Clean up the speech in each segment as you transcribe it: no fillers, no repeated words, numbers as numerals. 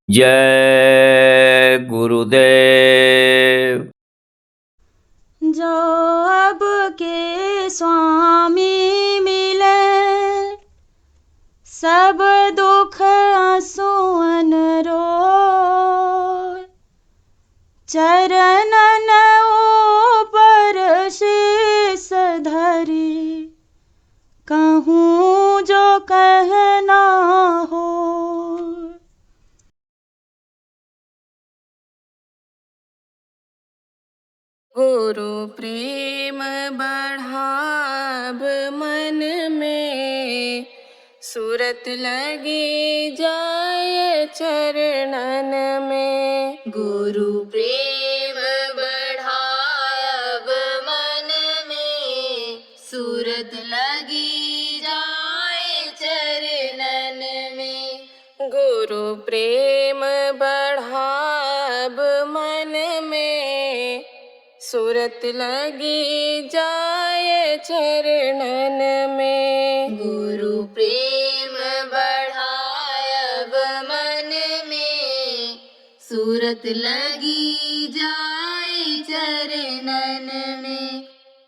जय गुरुदेव। जो अब के स्वामी मिले, सब दुख आंसुअन रोए। चरणन ऊपर शीस धरी, कहूँ जो कहना हो। गुरु प्रेम बढ़ाब मन में, सूरत लगी जाए चरणन में। गुरु प्रेम बढ़ाब मन में, सूरत लगी जाए चरणन में। गुरु प्रेम बढ़ाब मन में, सूरत लगी जाए चरणन में। गुरु प्रेम बढ़ायब मन में, सूरत लगी जाए चरणन में।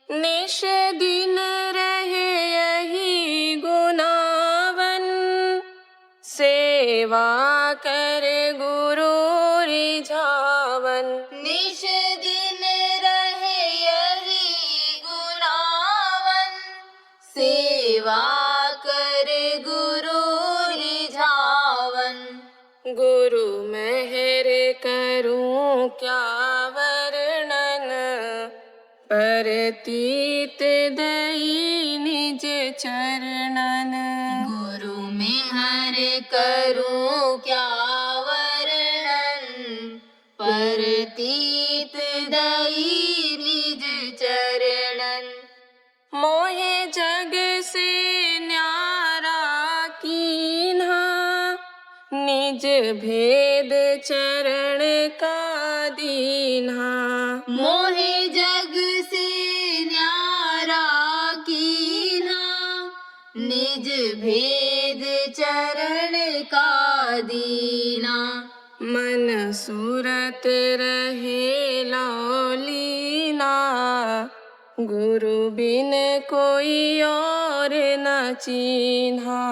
निश दिन रहे यही गुनावन, सेवा कर गुरु रिझावन। निश दिन रहे यही गुनावन, सेवा कर गुरु रिझावन। गुरु मेहर करूं क्या वर्णन, परतीत दई निज चरणन। गुरु मेहर करूं क्या वर्णन, परतीत दई निज चरणन। मोहे जग से न्यारा कीन्हा, निज भेद चरण का दीन्हा। मोहे जग से न्यारा कीन्हा, निज भेद चरण का दीना। मन सूरत रहे लौलीना, गुरु बिन कोई और न चीन्हा।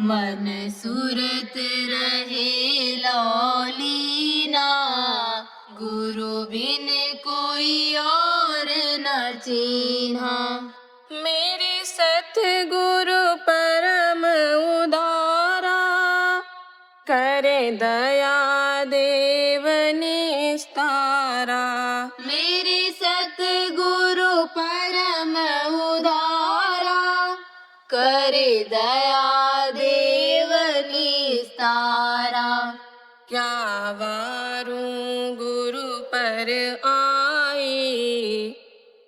मन सूरत रहे लौलीना, गुरु बिन कोई और न चीन्हा। मेरे सतगुरु परम उदारा, करे दया देव निस्तारा। मेरे सतगुरु परम उदारा, करे दया देव निस्तारा। क्या वारूं गुरु पर आई,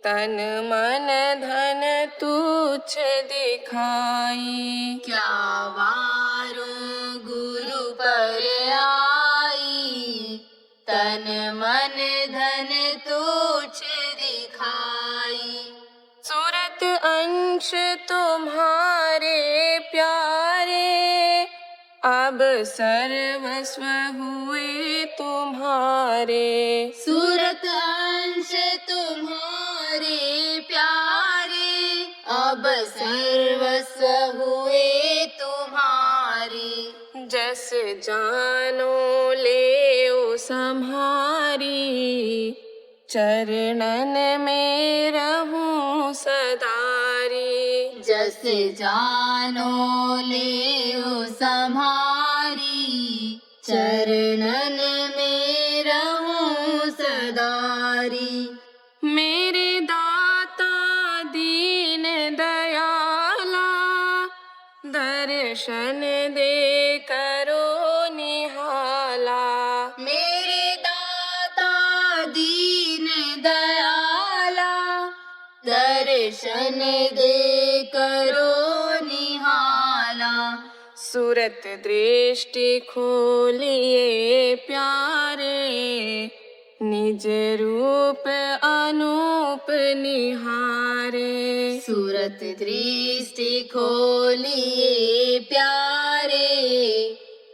तन मन धन तुच्छ दिखाई। क्या वारूं गुरु पर आई, तन मन धन तुच्छ दिखाई। सूरत अंश तुम्हारे प्यारे, अब सर्वस्व हुए तुम्हारे। सूरत अंश तुम्हारे प्यारे, अब सर्वस्व हुए तुम्हारे। जस जानो ले ओ सम्हारी, चरणन में रहूं सदारी। जस जानो ले ओ सम्हारी, चरणन में रहूं सदारी। मेरे दाता दीन दयाला, दर्शन दे करो निहाला। मेरे दाता दीन दयाला, दर्शन दे करो निहाला। सूरत दृष्टि खोलिए प्यारे, निज रूप अनूप निहारे। सूरत दृष्टि खोलिए प्यारे,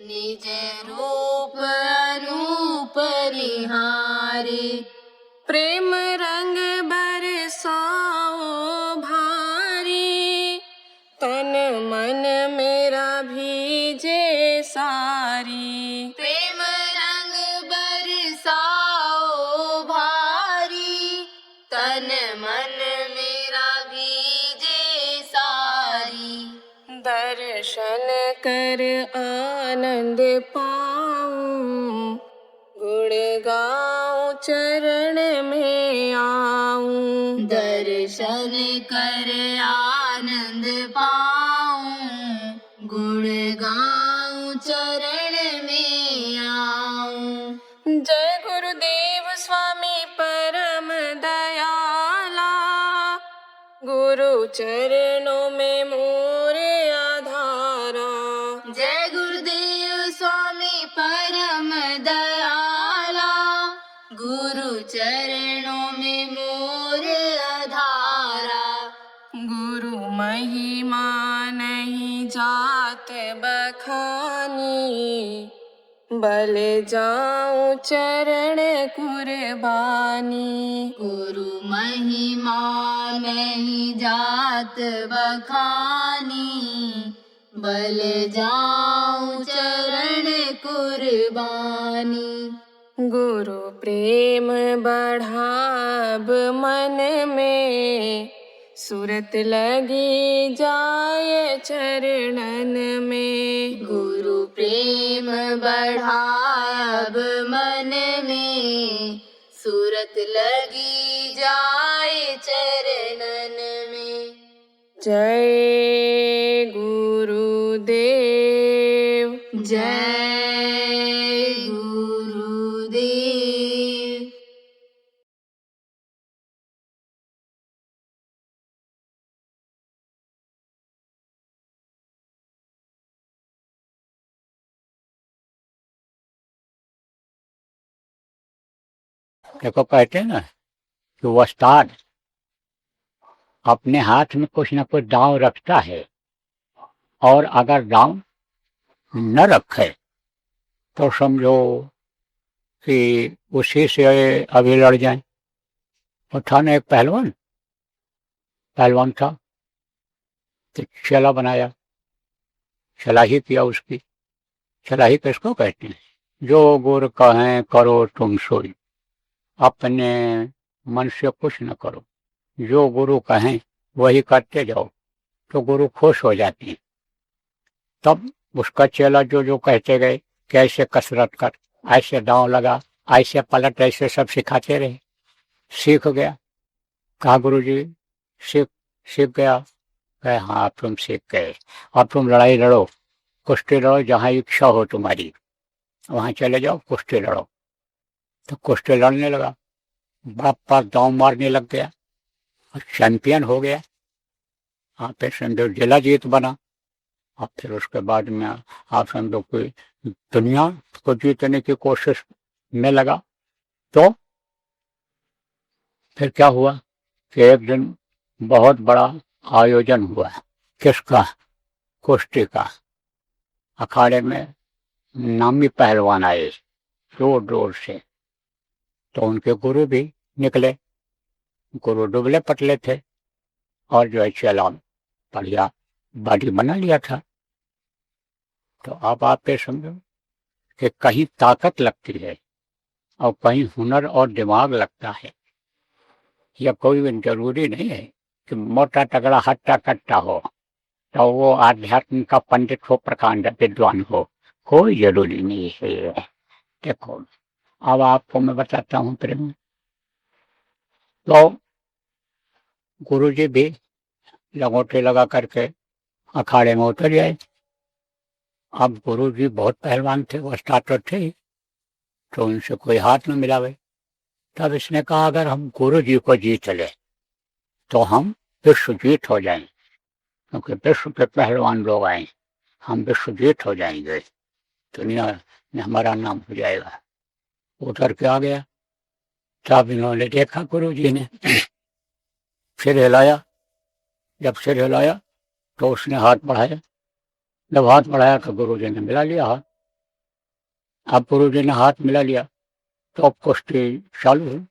निज रूप अनूप निहारे। प्रेम रंग बरसाओ भारी, तन मन मेरा भीजे सारी। प्रेम रंग बरसाओ भारी, तन मन मेरा भीजे सारी। दर्शन कर आनंद पाऊं, गुण गाऊं चरण में आऊं। दर्शन कर आनंद पाऊं, गुण गाऊं चरण में आऊं। जय गुरुदेव स्वामी परम दयाला, गुरु चरणों में मोरे आधारा। जय गुरुदेव स्वामी परम दयाला, गुरु चरणों में मोरे आधारा। गुरु महिमा नहीं जात बखानी, बल जाऊं चरण कुर्बानी। गुरु महिमा नहीं जात बखानी, बल जाऊं चरण कुर्बानी। गुरु प्रेम बढ़ाब मन में, सूरत लगी जाए चरणन में। गुरु प्रेम बढ़ाब मन में, सूरत लगी जाए चरणन में। जय गुरुदेव, जय गुरुदेव। देखो कहते हैं ना कि उस्ताद अपने हाथ में कुछ न कुछ दांव रखता है, और अगर दांव न रखे तो समझो कि उसी से अभी लड़ जाए। और था ना एक पहलवान था, तो चला बनाया, चलाही किया उसकी। चलाही किसको कहते हैं? जो गुर कहें करो तुम सोई, अपने मन से कुछ न करो, जो गुरु कहें वही करते जाओ, तो गुरु खुश हो जाती है। तब उसका चेला जो जो कहते गए कि ऐसे कसरत कर, ऐसे दांव लगा, ऐसे पलट, ऐसे सब सिखाते रहे, सीख गया। कहा गुरुजी सीख गया? कहे हाँ तुम सीख गए, अब तुम लड़ाई लड़ो, कुश्ती लड़ो, जहाँ इच्छा हो तुम्हारी वहां चले जाओ, कुश्ती लड़ो। तो कुश्ती लड़ने लगा, बाप पास दांव मारने लग गया और चैंपियन हो गया। आप समझो जिला जीत बना। और फिर उसके बाद में आप समझो कि दुनिया को जीतने की कोशिश में लगा। तो फिर क्या हुआ कि एक दिन बहुत बड़ा आयोजन हुआ। किसका? कुश्ती का। अखाड़े में नामी पहलवान आए दूर दूर से, तो उनके गुरु भी निकले। गुरु दुबले पतले थे और जो है चेला बढ़िया बॉडी बना लिया था। तो अब आप ये समझो कि कहीं ताकत लगती है और कहीं हुनर और दिमाग लगता है। यह कोई भी जरूरी नहीं है कि मोटा तगड़ा हट्टा कट्टा हो तो वो आध्यात्म का पंडित हो, प्रकांड विद्वान हो, कोई जरूरी नहीं है। देखो अब आपको मैं बताता हूँ प्रेम। तो गुरुजी भी लंगोटे लगा करके अखाड़े में उतर जाए। अब गुरुजी बहुत पहलवान थे, वो स्टार्टर थे, तो उनसे कोई हाथ न मिलावे। तब इसने कहा अगर हम गुरुजी को जीत ले तो हम विश्व जीत हो जाएं, क्योंकि विश्व के पहलवान लोग आए, हम विश्व जीत हो जाएंगे, दुनिया में हमारा नाम हो जाएगा। उतर के आ गया तब इन्होंने देखा गुरुजी ने, सिर हिलाया। जब सिर हिलाया तो उसने हाथ बढ़ाया। जब हाथ बढ़ाया तो गुरुजी ने मिला लिया हाथ। अब गुरुजी ने हाथ मिला लिया तो अब कुश्ती चालू हुई।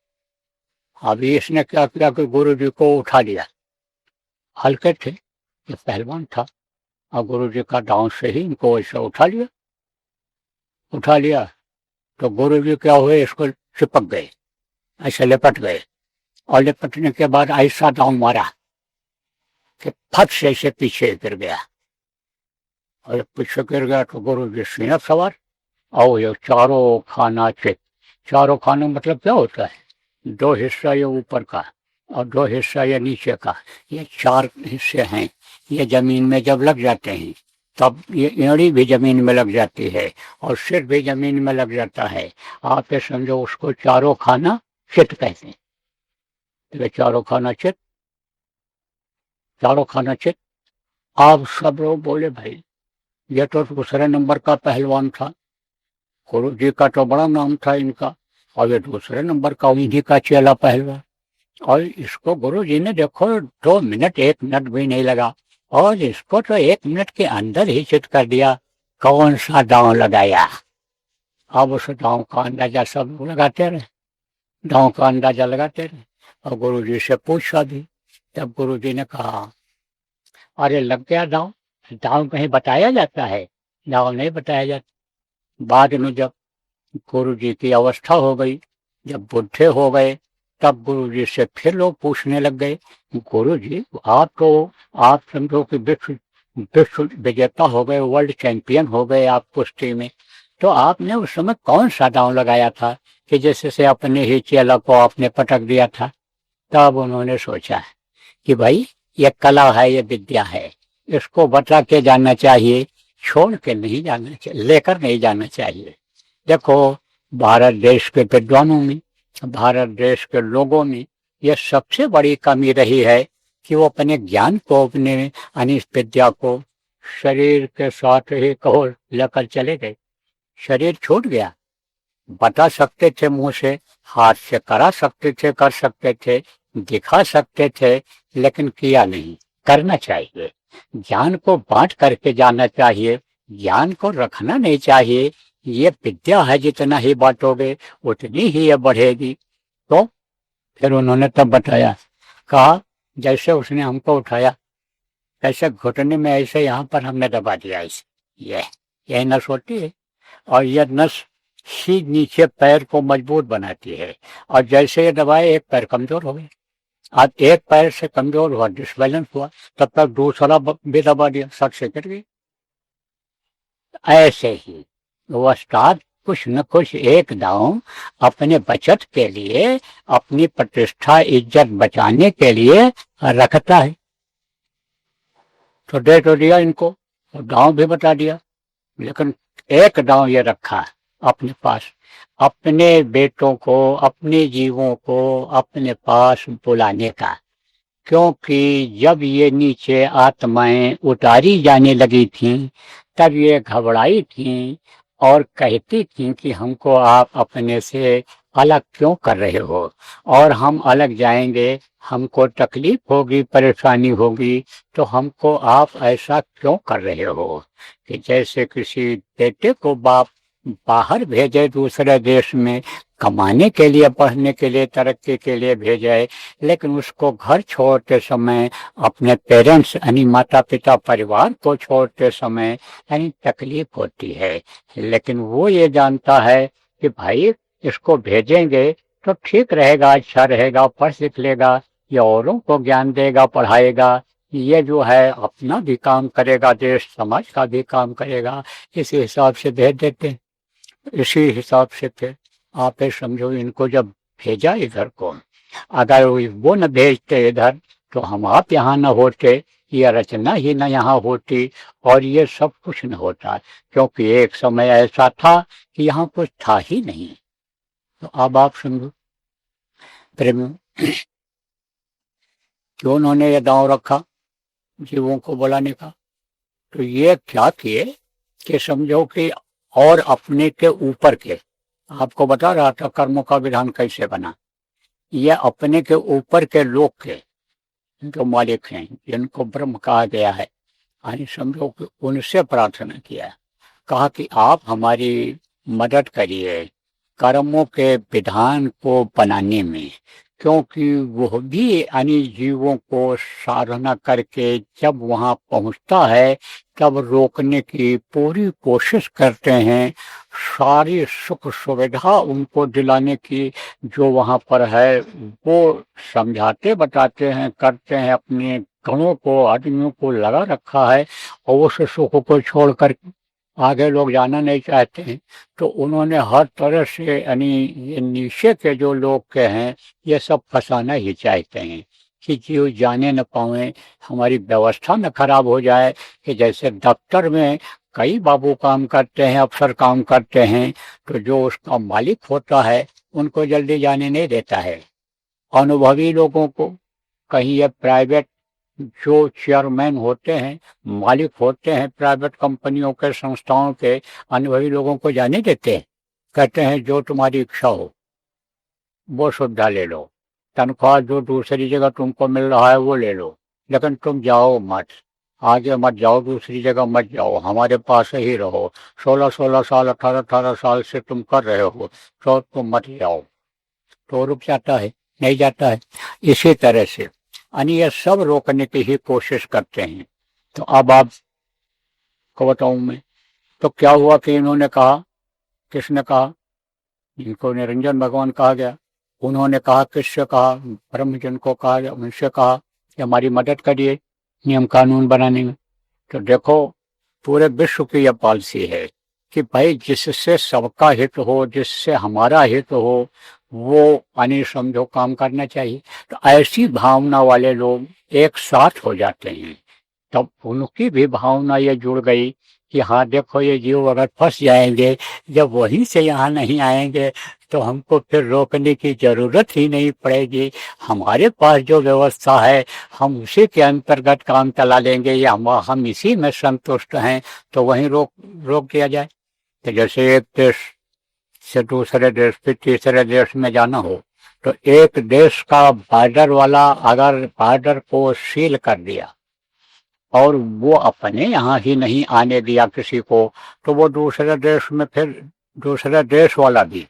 अभी इसने क्या किया कि गुरुजी को उठा लिया। हल्के थे, ये पहलवान था, और गुरुजी का दांव से ही इनको ऐसे उठा लिया। उठा लिया तो गुरुजी क्या हुए, इसको चिपक गए, ऐसे लिपट गए। और लिपटने के बाद ऐसा दांव मारा कि फट से ऐसे पीछे गिर गया। और जब पीछे गिर गया तो गुरुजी सीना सवार, और ये चारों खाना चित। चारों खाना मतलब क्या होता है, दो हिस्सा ये ऊपर का और दो हिस्सा ये नीचे का, ये चार हिस्से हैं। ये जमीन में जब लग जाते हैं तब ये एड़ी भी जमीन में लग जाती है और सिर भी जमीन में लग जाता है। आप ये समझो उसको चारों खाना चित कहते हैं। तो ये चारों खाना चित, चारों खाना चित। आप सब लोग बोले भाई ये तो दूसरे नंबर का पहलवान था, गुरु जी का तो बड़ा नाम था इनका, और ये दूसरे नंबर का इन्हीं का चेला पहलवान। और इसको गुरु जी ने देखो 2 मिनट 1 मिनट भी नहीं लगा और इसको तो 1 मिनट के अंदर ही चित कर दिया। कौन सा दांव लगाया? अब उस दांव का अंदाजा सब लोग लगाते रहे, दांव का अंदाजा लगाते रहे और गुरु जी से पूछा भी। तब गुरु जी ने कहा अरे लग गया दांव। दांव कहीं बताया जाता है? दांव नहीं बताया जाता। बाद में जब गुरु जी की अवस्था हो गई, जब बुढ़े हो गए, तब गुरु जी से फिर लोग पूछने लग गए, गुरु जी आप समझो कि विश्व विश्व विजेता हो गए, वर्ल्ड चैंपियन हो गए आप कुश्ती में, तो आपने उस समय कौन सा दांव लगाया था कि जैसे से अपने ही चेला को आपने पटक दिया था? तब उन्होंने सोचा कि भाई ये कला है, ये विद्या है, इसको बता के जाना चाहिए, छोड़ के नहीं जाना चाहिए, लेकर नहीं जाना चाहिए। देखो भारत देश के विद्वानों में, भारत देश के लोगों में ये सबसे बड़ी कमी रही है कि वो अपने ज्ञान को, अपने यानी इस विद्या को शरीर के साथ ही कहो लेकर चले गए। शरीर छूट गया। बता सकते थे मुंह से, हाथ से करा सकते थे, कर सकते थे, दिखा सकते थे, लेकिन किया नहीं। करना चाहिए, ज्ञान को बांट करके जाना चाहिए, ज्ञान को रखना नहीं चाहिए। ये विद्या है, जितना ही बांटोगे उतनी ही ये बढ़ेगी। तो फिर उन्होंने तब बताया, कहा जैसे उसने हमको उठाया ऐसे घुटने में ऐसे यहाँ पर हमने दबा दिया, इसे यही नस होती है और यह नस ही नीचे पैर को मजबूत बनाती है। और जैसे ये दबाए एक पैर कमजोर हो गया। अब एक पैर से कमजोर हुआ, डिसबैलेंस हुआ, तब तक दूसरा भी दबा दिया, सट से गिर गई। ऐसे ही उस्ताद कुछ न कुछ एक दांव अपने बचत के लिए, अपनी प्रतिष्ठा इज्जत बचाने के लिए रखता है। तो दे तो दिया इनको, और दांव भी बता दिया, लेकिन एक दांव ये रखा अपने पास, अपने बेटों को, अपने जीवों को अपने पास बुलाने का। क्योंकि जब ये नीचे आत्माएं उतारी जाने लगी थीं, तब ये घबराई थीं और कहती थीं कि हमको आप अपने से अलग क्यों कर रहे हो, और हम अलग जाएंगे हमको तकलीफ होगी, परेशानी होगी, तो हमको आप ऐसा क्यों कर रहे हो। कि जैसे किसी बेटे को बाप बाहर भेजे, दूसरे देश में कमाने के लिए, पढ़ने के लिए, तरक्की के लिए भेजे, लेकिन उसको घर छोड़ते समय, अपने पेरेंट्स यानी माता पिता परिवार को छोड़ते समय यानी तकलीफ होती है। लेकिन वो ये जानता है कि भाई इसको भेजेंगे तो ठीक रहेगा, अच्छा रहेगा, पढ़ सीख लेगा, ये औरों को ज्ञान देगा, पढ़ाएगा, ये जो है अपना भी काम करेगा, देश समाज का भी काम करेगा। इसी हिसाब से भेज देते हैं। इसी हिसाब से फिर आप ये समझो, इनको जब भेजा इधर को, अगर वो न भेजते इधर तो हम आप यहाँ न होते, ये रचना ही न यहाँ होती और ये सब कुछ न होता, क्योंकि एक समय ऐसा था कि यहाँ कुछ था ही नहीं। तो अब आप समझो प्रेम क्यों उन्होंने ये दांव रखा जीवों को बुलाने का। तो ये क्या किए कि समझो कि और अपने के ऊपर के, आपको बता रहा था कर्मों का विधान कैसे बना, ये अपने के ऊपर के लोग के जो मालिक हैं, जिनको ब्रह्म कहा गया है, यानी समझो कि उनसे प्रार्थना किया, कहा कि आप हमारी मदद करिए कर्मों के विधान को बनाने में, क्योंकि वह भी यानी जीवों को साधना करके जब वहां पहुंचता है तब रोकने की पूरी कोशिश करते हैं, सारी सुख सुविधा उनको दिलाने की जो वहां पर है वो समझाते बताते हैं, करते हैं, अपने गणों को आदमियों को लगा रखा है और उस सुख को छोड़कर आगे लोग जाना नहीं चाहते हैं। तो उन्होंने हर तरह से यानी ये नीचे के जो लोग के हैं ये सब फंसाना ही चाहते हैं कि जीव जाने न पाए, हमारी व्यवस्था न खराब हो जाए। कि जैसे दफ्तर में कई बाबू काम करते हैं, अफसर काम करते हैं, तो जो उसका मालिक होता है उनको जल्दी जाने नहीं देता है। अनुभवी लोगों को कहीं ये प्राइवेट जो चेयरमैन होते हैं, मालिक होते हैं प्राइवेट कंपनियों के, संस्थाओं के, अनुभवी लोगों को जाने देते हैं। कहते हैं जो तुम्हारी इच्छा हो वो सुविधा ले लो, तनख्वाह जो दूसरी जगह तुमको मिल रहा है वो ले लो, लेकिन तुम जाओ मत, आगे मत जाओ, दूसरी जगह मत जाओ, हमारे पास ही रहो। 16-16 साल 18-18 साल से तुम कर रहे हो तो तुम मत जाओ। तो रुक जाता है, नहीं जाता है। इसी तरह से यानी ये सब रोकने की ही कोशिश करते हैं। तो अब आपको बताऊं मैं, तो क्या हुआ कि इन्होंने कहा, किसने कहा, जिनको निरंजन भगवान कहा गया, उन्होंने कहा, किससे कहा, ब्रह्म जिनको कहा गया उनसे कहा कि हमारी मदद करिए नियम कानून बनाने में। तो देखो पूरे विश्व की यह पॉलिसी है कि भाई जिससे सबका हित हो, जिससे हमारा हित हो, वो यानी समझो काम करना चाहिए। तो ऐसी भावना वाले लोग एक साथ हो जाते हैं, तब उनकी भी भावना ये जुड़ गई कि हाँ देखो ये जीव अगर फंस जाएंगे, जब वहीं से यहाँ नहीं आएंगे तो हमको फिर रोकने की जरूरत ही नहीं पड़ेगी, हमारे पास जो व्यवस्था है हम उसी के अंतर्गत काम चला लेंगे, या हम इसी में संतुष्ट हैं, तो वहीं रोक दिया जाए। तो जैसे एक देश से दूसरे देश फिर तीसरे देश में जाना हो, तो एक देश का बॉर्डर वाला अगर बॉर्डर को सील कर दिया और वो अपने यहाँ ही नहीं आने दिया किसी को, तो वो दूसरे देश में फिर दूसरे देश वाला भी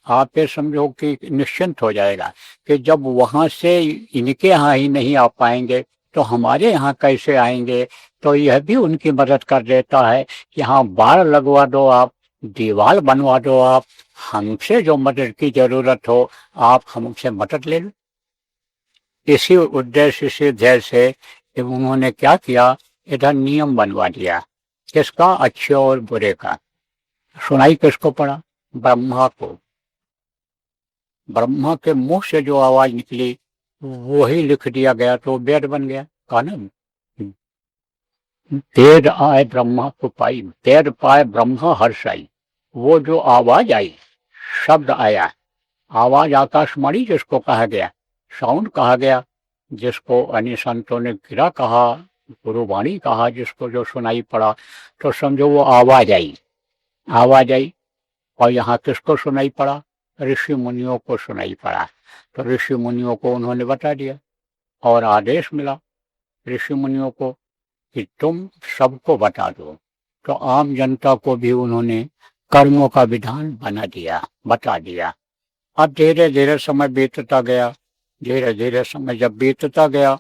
आप ये समझो कि निश्चिंत हो जाएगा कि जब वहां से इनके यहाँ ही नहीं आ पाएंगे तो हमारे यहाँ कैसे आएंगे। तो यह भी उनकी मदद कर देता है कि हाँ बाड़ लगवा दो, आप दीवार बनवा दो, आप हमसे जो मदद की जरूरत हो आप हमसे मदद ले लो। इसी उद्देश्य से ध्येय से उन्होंने क्या किया, इधर नियम बनवा दिया, किसका, अच्छे और बुरे का। सुनाई किसको पड़ा, ब्रह्मा को। ब्रह्मा के मुंह से जो आवाज निकली वही लिख दिया गया, तो वेद बन गया। कहा ना, वेद आए ब्रह्मा को पाई, वेद पाए ब्रह्मा हर्षाई। वो जो आवाज आई, शब्द आया, आवाज आकाशवाणी जिसको कहा गया, साउंड कहा गया, जिसको अन्य संतों ने गिरा कहा, गुरुवाणी कहा, जिसको जो सुनाई पड़ा, तो समझो वो आवाज आई। और यहाँ किसको सुनाई पड़ा, ऋषि मुनियों को सुनाई पड़ा। तो ऋषि मुनियों को उन्होंने बता दिया और आदेश मिला ऋषि मुनियों को कि तुम सबको बता दो। तो आम जनता को भी उन्होंने कर्मों का विधान बता दिया। अब धीरे धीरे समय बीतता गया, धीरे धीरे समय जब बीतता गया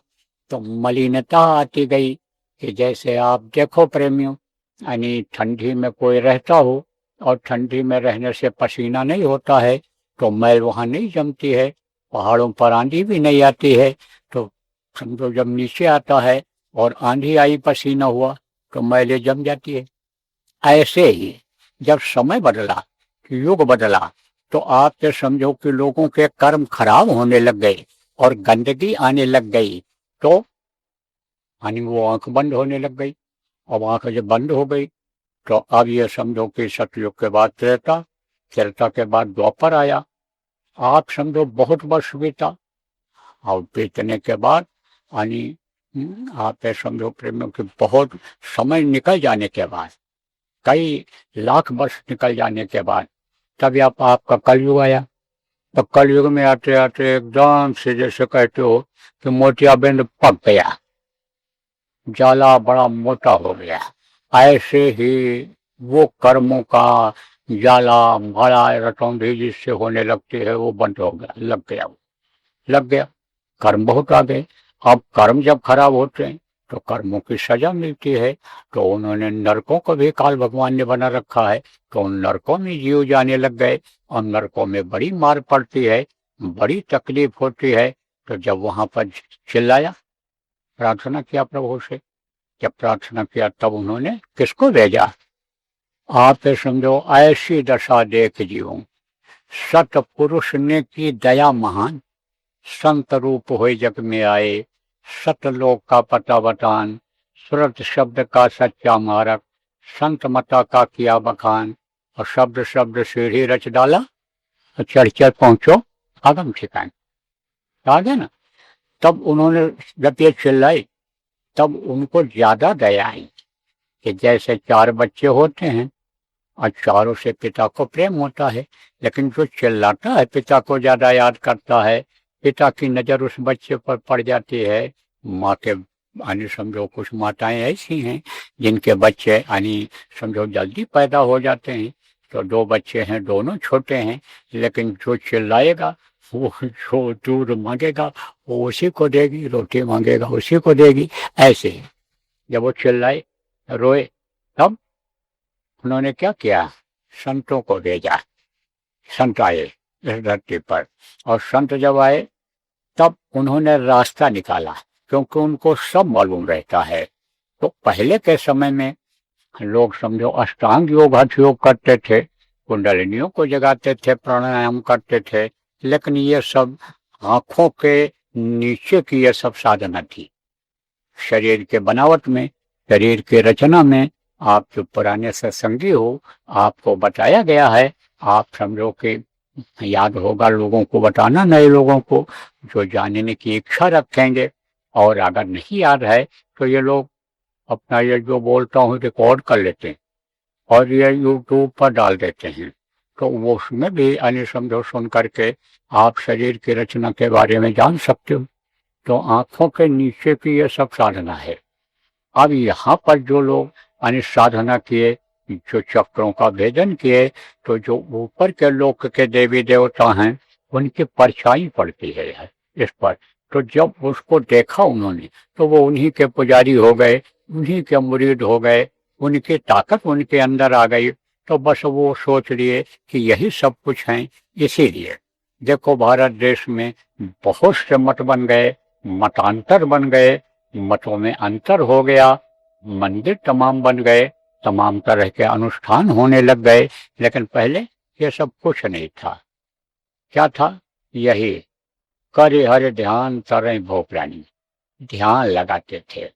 तो मलिनता आती गई कि जैसे आप देखो प्रेमियों, यानी ठंडी में कोई रहता हो और ठंडी में रहने से पसीना नहीं होता है तो मैल वहां नहीं जमती है, पहाड़ों पर आंधी भी नहीं आती है, तो समझो जब नीचे आता है और आंधी आई, पसीना हुआ तो मैले जम जाती है। ऐसे ही जब समय बदला, युग बदला, तो आप ये समझो कि लोगों के कर्म खराब होने लग गए और गंदगी आने लग गई, तो यानी वो आंख बंद होने लग गई। अब आंख जब बंद हो गई तो अब ये समझो कि सतयुग के बाद त्रेता के बाद द्वापर आया। आप समझो बहुत वर्ष बीता, और बीतने के बाद यानी आप ये समझो प्रेमियों की बहुत समय निकल जाने के बाद, कई लाख वर्ष निकल जाने के बाद, तब आपका कलयुग आया। तो कलयुग में आते आते एकदम से जैसे कहते हो कि मोतियाबिंद पक गया, जाला बड़ा मोटा हो गया, ऐसे ही वो कर्मों का जाला बड़ा रटौंधी जिससे होने लगती है वो बंद हो गया, लग गया, कर्म बहुत आ गए। अब कर्म जब खराब होते हैं तो कर्मों की सजा मिलती है। तो उन्होंने नरकों को भी काल भगवान ने बना रखा है, तो उन नरकों में जीव जाने लग गए और नरकों में बड़ी मार पड़ती है, बड़ी तकलीफ होती है। तो जब वहां पर चिल्लाया, प्रार्थना किया प्रभु से, जब प्रार्थना किया तब उन्होंने किसको भेजा? आप समझो ऐसी दशा देख जीवों, सत पुरुष ने की दया महान, संत रूप होए जग में आए, सतलोक का पता बतान, सुरत शब्द का सच्चा मारक, संत मता का किया बखान, और शब्द शब्द सीढ़ी रच डाला, और चढ़ चढ़ पहुंचो आगम ठिकान। आ गया ना? तब उन्होंने जब ये चिल्लाई तब उनको ज्यादा दया आई कि जैसे 4 बच्चे होते हैं और चारों से पिता को प्रेम होता है, लेकिन जो चिल्लाता है पिता को ज्यादा याद करता है, पिता की नजर उस बच्चे पर पड़ जाती है। माँ के यानी समझो कुछ माताएं ऐसी हैं जिनके बच्चे यानी समझो जल्दी पैदा हो जाते हैं, तो 2 बच्चे हैं, दोनों छोटे हैं, लेकिन जो चिल्लाएगा वो जो दूध मांगेगा वो उसी को देगी, रोटी मांगेगा उसी को देगी। ऐसे ही जब वो चिल्लाए रोए तब उन्होंने क्या किया? संतों को भेजा। संत आए इस धरती पर, और संत जब आए तब उन्होंने रास्ता निकाला, क्योंकि उनको सब मालूम रहता है। तो पहले के समय में लोग समझो अष्टांग योग हठ योग करते थे, कुंडलिनियों को जगाते थे, प्राणायाम करते थे, लेकिन ये सब आंखों के नीचे की ये सब साधना थी। शरीर के बनावट में, शरीर के रचना में आप जो पुराने सत्संगी हो, आपको बताया गया है, आप समझो कि याद होगा लोगों को बताना, नए लोगों को जो जानने की इच्छा रखेंगे। और अगर नहीं याद है तो ये लोग अपना ये जो बोलता हूँ रिकॉर्ड कर लेते हैं और ये यूट्यूब पर डाल देते हैं, तो वो उसमें भी यानी समझो सुन करके आप शरीर की रचना के बारे में जान सकते हो। तो आंखों के नीचे की ये सब साधना है। अब यहाँ पर जो लोग यानी साधना किए, जो चक्रों का भेदन किए, तो जो ऊपर के लोक के देवी देवता हैं उनकी परछाई पड़ती है इस पर। तो जब उसको देखा उन्होंने तो वो उन्हीं के पुजारी हो गए, उन्हीं के मुरीद हो गए, उनकी ताकत उनके अंदर आ गई। तो बस वो सोच लिए कि यही सब कुछ है। इसीलिए देखो भारत देश में बहुत से मत बन गए, मतांतर बन गए, मतों में अंतर हो गया, मंदिर तमाम बन गए, तमाम तरह के अनुष्ठान होने लग गए, लेकिन पहले ये सब कुछ नहीं था। क्या था? यही करे हरे ध्यान तरे भो प्राणी, ध्यान लगाते थे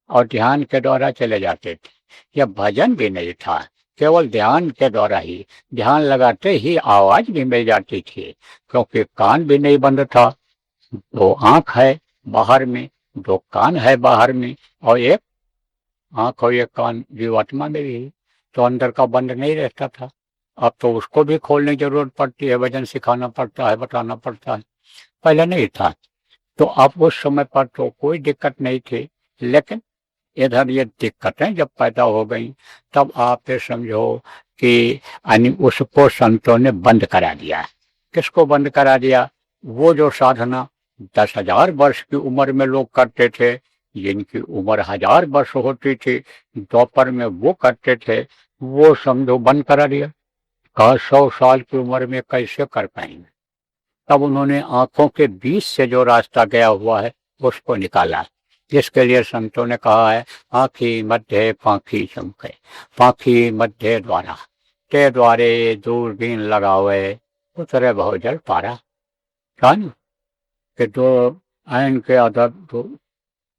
और ध्यान के द्वारा चले जाते थे। यह भजन भी नहीं था, केवल ध्यान के द्वारा ही, ध्यान लगाते ही आवाज भी मिल जाती थी, क्योंकि कान भी नहीं बंद था। 2 आंख है बाहर में, 2 कान है बाहर में, और एक आंख और एक कान जीवात्मा में भी, तो अंदर का बंद नहीं रहता था। अब तो उसको भी खोलने की जरूरत पड़ती है, भजन सिखाना पड़ता है, बताना पड़ता है, पहले नहीं था। तो अब उस समय पर तो कोई दिक्कत नहीं थी, लेकिन इधर ये दिक्कतें जब पैदा हो गई तब आप ये समझो कि यानी उसको संतों ने बंद करा दिया। किसको बंद करा दिया? वो जो साधना 10,000 वर्ष की उम्र में लोग करते थे, जिनकी उम्र 1000 वर्ष होती थी, दोपहर में वो करते थे, वो समझो बंद करा दिया। कहा 100 साल की उम्र में कैसे कर पाएंगे? तब उन्होंने आंखों के बीच से जो रास्ता गया हुआ है उसको निकाला, जिसके लिए संतों ने कहा है आँखी मध्य पाखी चमके, पाखी मध्य द्वारा, ते द्वारे दूरबीन लगावे, उतरे बहुजल पारा। कहा कि 2 आयन के आधार, 2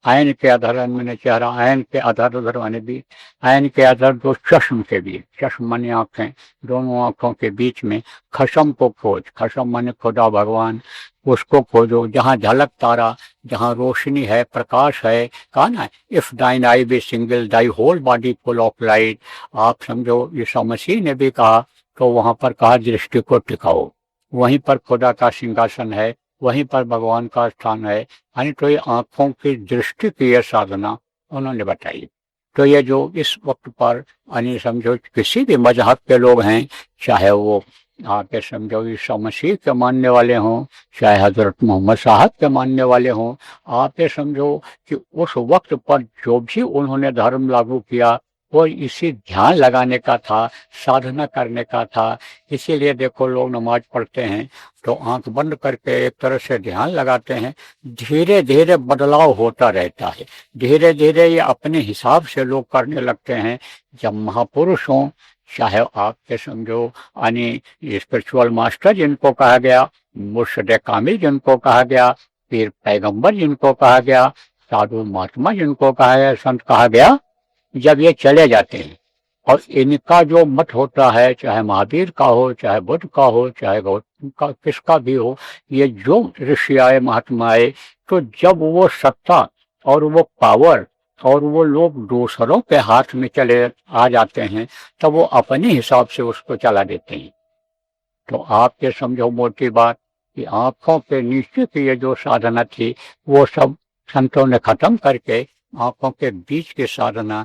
आयन के आधार मैंने चेहरा, आयन के आधार उधर माने बीच, आयन के आधार 2 चश्म के बीच, चश्म माने आंखें, दोनों आंखों के बीच में खशम को खोज, खशम माने खुदा भगवान, उसको खोजो। जहाँ झलक तारा, जहाँ रोशनी है, प्रकाश है, कहा ना if thine eye be single thy whole body full of light. आप समझो यीशु मसीह ने भी कहा, तो वहां पर कहा दृष्टि को टिकाओ, वहीं पर खुदा का सिंहासन है, वहीं पर भगवान का स्थान है। यानी तो ये आंखों की दृष्टि की ये साधना उन्होंने बताई। तो ये जो इस वक्त पर यानी समझो किसी भी मजहब के लोग हैं, चाहे वो आके समझो ईसा मसीह के मानने वाले हों, चाहे हजरत मोहम्मद साहब के मानने वाले हों, आप ये समझो कि उस वक्त पर जो भी उन्होंने धर्म लागू किया वो इसी ध्यान लगाने का था, साधना करने का था। इसीलिए देखो लोग नमाज पढ़ते हैं तो आंख बंद करके एक तरह से ध्यान लगाते हैं, धीरे धीरे बदलाव होता रहता है, धीरे धीरे ये अपने हिसाब से लोग करने लगते हैं। जब महापुरुष हों, चाहे आपके समझो यानी स्पिरिचुअल मास्टर जिनको कहा गया, मुर्शिद कामिल जिनको कहा गया, पीर पैगंबर जिनको कहा गया, साधु महात्मा जिनको कहा गया, संत कहा गया, जब ये चले जाते हैं और इनका जो मत होता है, चाहे महावीर का हो, चाहे बुद्ध का हो, चाहे गौतम का, किसका भी हो, ये जो ऋषि आए, महात्मा आए, तो जब वो सत्ता और वो पावर और वो लोग दूसरों के हाथ में चले आ जाते हैं, तब वो अपने हिसाब से उसको चला देते हैं। तो आप ये समझो मोटी बात कि आंखों के नीचे की ये जो साधना थी वो सब संतों ने खत्म करके आंखों के बीच की साधना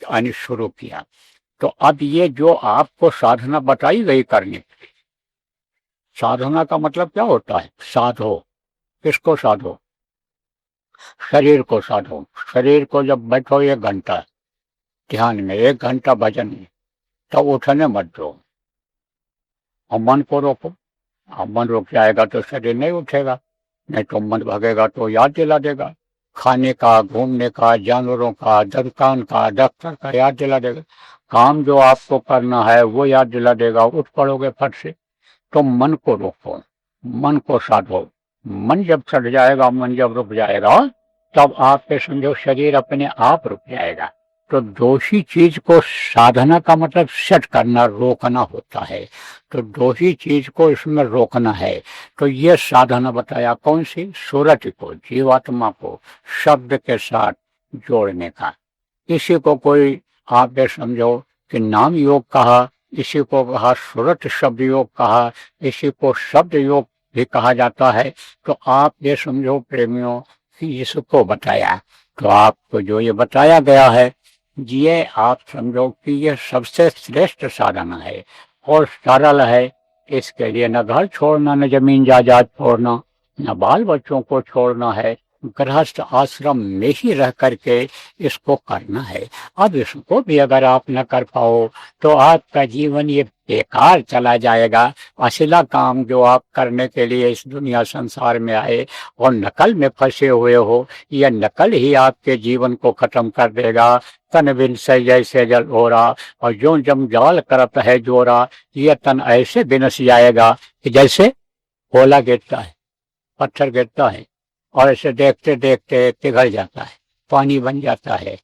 आनी शुरू किया। तो अब ये जो आपको साधना बताई गई करने की, साधना का मतलब क्या होता है? साधो। किसको साधो? शरीर को साधो। शरीर को जब बैठो 1 घंटा ध्यान में, 1 घंटा भजन में, तब उठने मत दो और मन को रोको। अब मन रुक जाएगा तो शरीर नहीं उठेगा, नहीं तो मन भगेगा तो याद दिला देगा, खाने का, घूमने का, जानवरों का, दुकान का, दफ्तर का याद दिला देगा, काम जो आपको करना है वो याद दिला देगा, उठ पड़ोगे फट से। तो मन को रोको, मन को साधो। मन जब सट जाएगा, मन जब रुक जाएगा, तब आपके समझो शरीर अपने आप रुक जाएगा। तो दोषी चीज को साधना का मतलब सेट करना, रोकना होता है। तो दोषी चीज को इसमें रोकना है। तो ये साधना बताया कौन सी? सूरत को, जीवात्मा को शब्द के साथ जोड़ने का। इसी को कोई आप ये समझो कि नाम योग कहा, इसी को कहा सूरत शब्द योग कहा, इसी को शब्द योग भी कहा जाता है। तो आप ये समझो प्रेमियों कि इसको बताया। तो आपको जो ये बताया गया है, ये आप समझो कि ये सबसे श्रेष्ठ साधना है और सरल है। इसके लिए न घर छोड़ना, न जमीन जायदाद छोड़ना, न बाल बच्चों को छोड़ना है, गृहस्थ आश्रम में ही रह करके इसको करना है। अब इसको भी अगर आप न कर पाओ तो आपका जीवन ये बेकार चला जाएगा। असला काम जो आप करने के लिए इस दुनिया संसार में आए और नकल में फंसे हुए हो, यह नकल ही आपके जीवन को खत्म कर देगा। तन बिन से जैसे जल हो रहा और जो जम जाल करत है जोरा, यह तन ऐसे बिनस जाएगा कि जैसे ओला गिरता है, पत्थर गिरता है और ऐसे देखते देखते पिघल जाता है, पानी बन जाता है।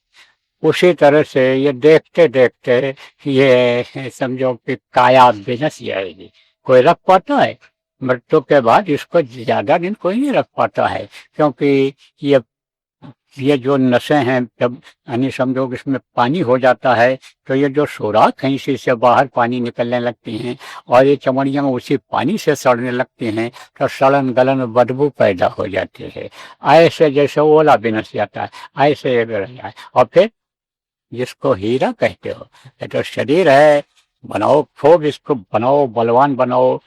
उसी तरह से ये देखते देखते ये समझो कि काया बिनस जाएगी। कोई रख पाता है? मृत्यु के बाद इसको ज्यादा दिन कोई नहीं रख पाता है, क्योंकि ये जो नसें हैं, जब यानी समझो कि इसमें पानी हो जाता है तो ये जो सुराख हैं इसी से बाहर पानी निकलने लगती हैं और ये चमड़ियाँ उसी पानी से सड़ने लगती हैं, तो सड़न गलन बदबू पैदा हो जाती है। ऐसे जैसे ओला बिनस जाता है, ऐसे ये बिगड़ जाए। और फिर जिसको हीरा कहते हो, ये तो शरीर है, बनाओ खूब इसको, बनाओ बलवान बनाओ,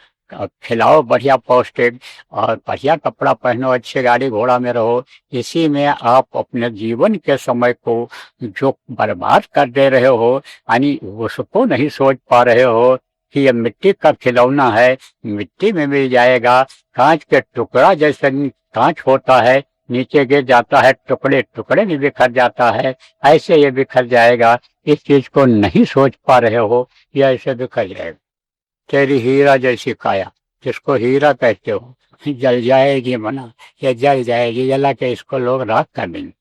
खिलाओ बढ़िया पौष्टिक और बढ़िया कपड़ा पहनो, अच्छे गाड़ी घोड़ा में रहो। इसी में आप अपने जीवन के समय को जो बर्बाद कर दे रहे हो, यानी उसको नहीं सोच पा रहे हो कि ये मिट्टी का खिलौना है, मिट्टी में मिल जाएगा। कांच के टुकड़ा जैसे कांच होता है, नीचे गिर जाता है, टुकड़े टुकड़े में बिखर जाता है, ऐसे ये बिखर जाएगा। इस चीज को नहीं सोच पा रहे हो, ये ऐसे बिखर जाएगा। तेरी हीरा जैसी काया, जिसको हीरा कहते हो, जल जाएगी मना, ये जल जाएगी, जला के इसको लोग राख कर देंगे।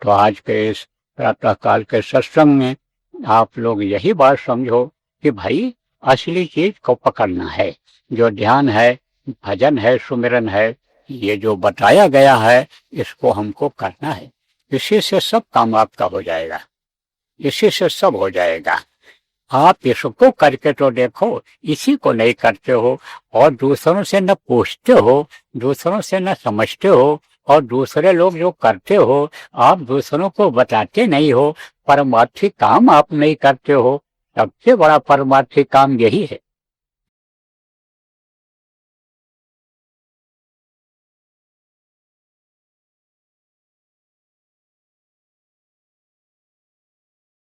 तो आज के इस प्रातः काल के सत्संग में आप लोग यही बात समझो कि भाई असली चीज को पकड़ना है, जो ध्यान है, भजन है, सुमिरन है, ये जो बताया गया है इसको हमको करना है। इसी से सब काम आपका हो जाएगा, इसी से सब हो जाएगा। आप इसको करके तो देखो, इसी को नहीं करते हो और दूसरों से न पूछते हो, दूसरों से न समझते हो, और दूसरे लोग जो करते हो आप दूसरों को बताते नहीं हो, परमार्थी काम आप नहीं करते हो। सबसे बड़ा परमार्थी काम यही है।